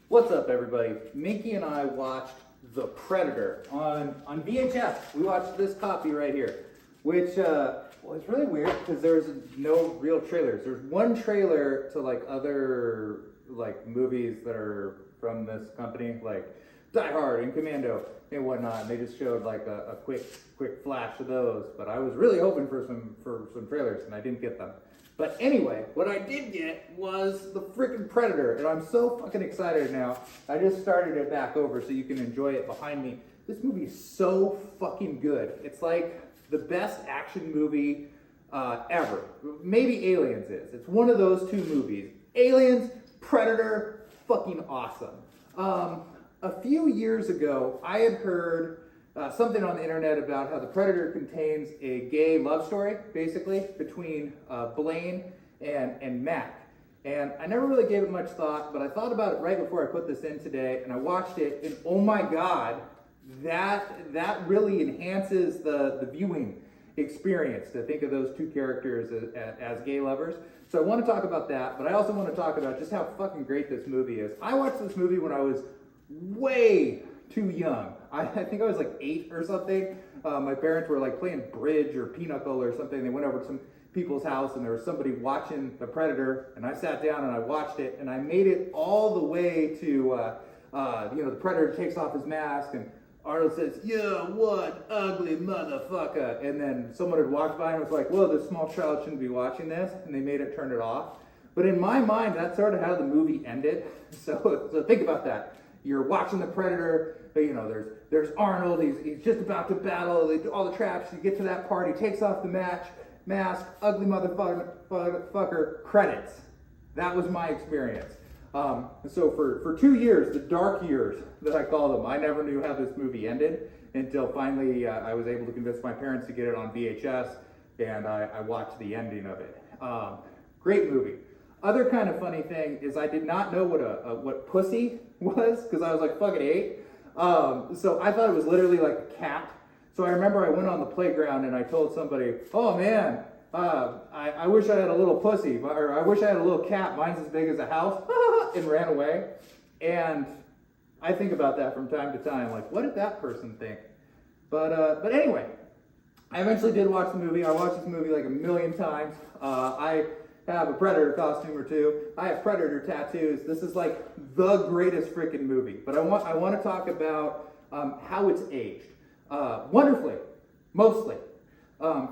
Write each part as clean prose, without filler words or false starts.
What's up, everybody? Mickey and I watched The Predator on VHS. We watched this copy right here, which it's really weird because there's no real trailers. There's one trailer to like other like movies that are from this company, like Die Hard and Commando and whatnot. And they just showed like a quick flash of those. But I was really hoping for some trailers, and I didn't get them. But anyway, what I did get was the freaking Predator, and I'm so fucking excited now. I just started it back over so you can enjoy it behind me. This movie is so fucking good. It's like the best action movie ever. Maybe Aliens is. It's one of those two movies. Aliens, Predator, fucking awesome. A few years ago, I had heard something on the internet about how The Predator contains a gay love story, basically, between Blaine and Mac. And I never really gave it much thought, but I thought about it right before I put this in today, and I watched it, and oh my god, that really enhances the viewing experience to think of those two characters as gay lovers. So I want to talk about that, but I also want to talk about just how fucking great this movie is. I watched this movie when I was way too young. I think I was like 8 or something. My parents were like playing bridge or pinochle or something. They went over to some people's house and there was somebody watching The Predator, and I sat down and I watched it, and I made it all the way to the Predator takes off his mask and Arnold says, "Yeah, what ugly motherfucker," and then someone had walked by and was like, "Whoa, this small child shouldn't be watching this," and they made it turn it off. But in my mind, that's sort of how the movie ended. So think about that. You're watching The Predator, there's Arnold, he's just about to battle, they do all the traps, you get to that part, he takes off the mask, ugly motherfucker, credits. That was my experience. So for 2 years, the dark years that I call them, I never knew how this movie ended until finally I was able to convince my parents to get it on VHS, and I watched the ending of it. Great movie. Other kind of funny thing is I did not know what pussy was because I was like fucking 8. So I thought it was literally like a cat. So I remember I went on the playground and I told somebody, "Oh man, I wish I had a little pussy, or I wish I had a little cat. Mine's as big as a house," and ran away. And I think about that from time to time, like what did that person think? But anyway, I eventually did watch the movie. I watched this movie like a million times. I have a Predator costume or two. I have Predator tattoos. This is like the greatest freaking movie. But I want to talk about how it's aged. Wonderfully, mostly.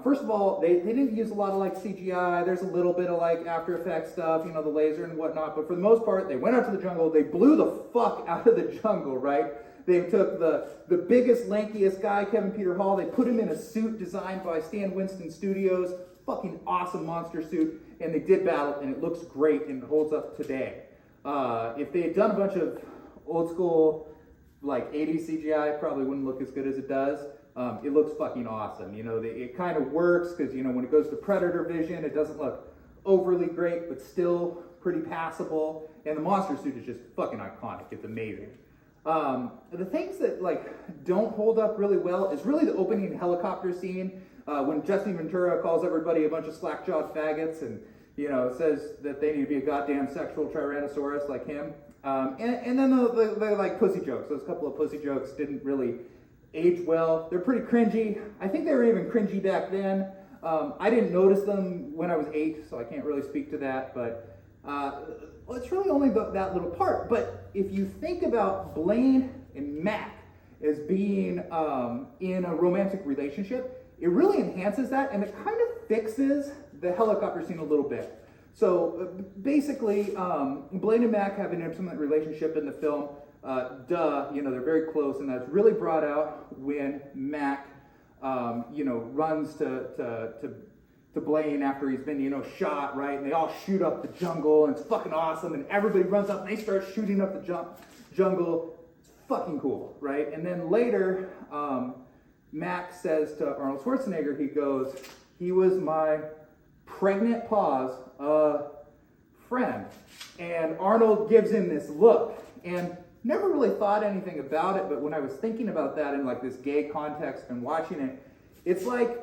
First of all, they didn't use a lot of like CGI. There's a little bit of like After Effects stuff, the laser and whatnot. But for the most part, they went out to the jungle. They blew the fuck out of the jungle, right? They took the biggest, lankiest guy, Kevin Peter Hall. They put him in a suit designed by Stan Winston Studios. Fucking awesome monster suit. And they did battle, and it looks great, and it holds up today. If they had done a bunch of old school, like 80s CGI, it probably wouldn't look as good as it does. It looks fucking awesome. It kind of works because, when it goes to Predator vision, it doesn't look overly great, but still pretty passable. And the monster suit is just fucking iconic. It's amazing. The things that don't hold up really well is really the opening helicopter scene. When Jesse Ventura calls everybody a bunch of slack-jawed faggots and, says that they need to be a goddamn sexual tyrannosaurus like him. And then the pussy jokes. Those couple of pussy jokes didn't really age well. They're pretty cringy. I think they were even cringy back then. I didn't notice them when I was 8, so I can't really speak to that. But it's really only that little part. But if you think about Blaine and Mac as being in a romantic relationship, it really enhances that, and it kind of fixes the helicopter scene a little bit. So basically, Blaine and Mac have an intimate relationship in the film. They're very close, and that's really brought out when Mac, runs to Blaine after he's been, shot, right? And they all shoot up the jungle, and it's fucking awesome, and everybody runs up, and they start shooting up the jungle. It's fucking cool, right? And then later, Mac says to Arnold Schwarzenegger, he goes, "He was my pregnant pause friend." And Arnold gives him this look, and never really thought anything about it, but when I was thinking about that in like this gay context and watching it, it's like,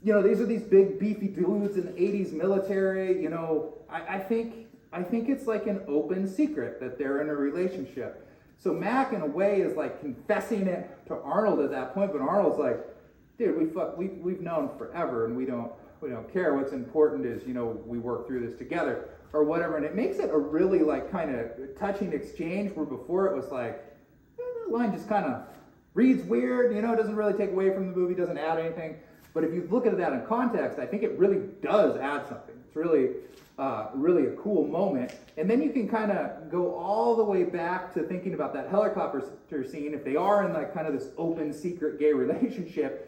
these are these big beefy dudes in the 80s military, I think I think it's like an open secret that they're in a relationship. So Mac, in a way, is like confessing it to Arnold at that point, but Arnold's like, dude, we've known forever, and we don't care. What's important is, we work through this together, or whatever. And it makes it a really like kind of touching exchange, where before it was like, the line just kind of reads weird, it doesn't really take away from the movie, doesn't add anything. But if you look at that in context, I think it really does add something. It's really a cool moment. And then you can kind of go all the way back to thinking about that helicopter scene. If they are in like kind of this open secret gay relationship,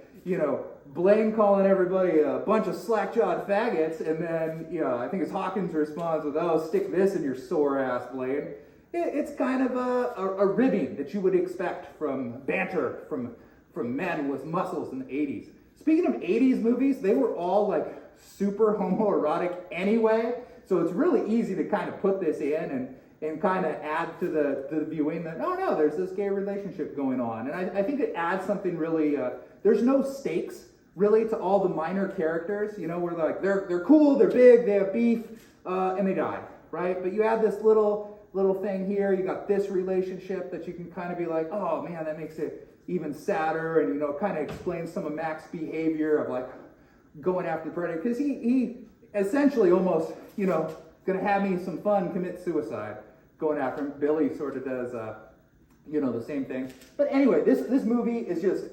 Blaine calling everybody a bunch of slack-jawed faggots, and then, I think it's Hawkins responds with, "Oh, stick this in your sore ass, Blaine." It's kind of a ribbing that you would expect from banter from men with muscles in the 80s. Speaking of 80s movies, they were all like super homoerotic anyway, so it's really easy to kind of put this in and kind of add to the viewing that, oh no, there's this gay relationship going on. And I think it adds something really, there's no stakes really to all the minor characters, where like they're cool, they're big, they have beef, and they die, right? But you add this little thing here, you got this relationship that you can kind of be like, oh man, that makes it even sadder, and kind of explains some of Mac's behavior of like going after the predator, because he essentially almost, gonna have me some fun, commit suicide going after him. Billy sort of does, the same thing. But anyway, this movie is just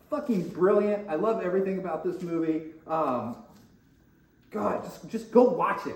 fucking brilliant. I love everything about this movie. God, just go watch it.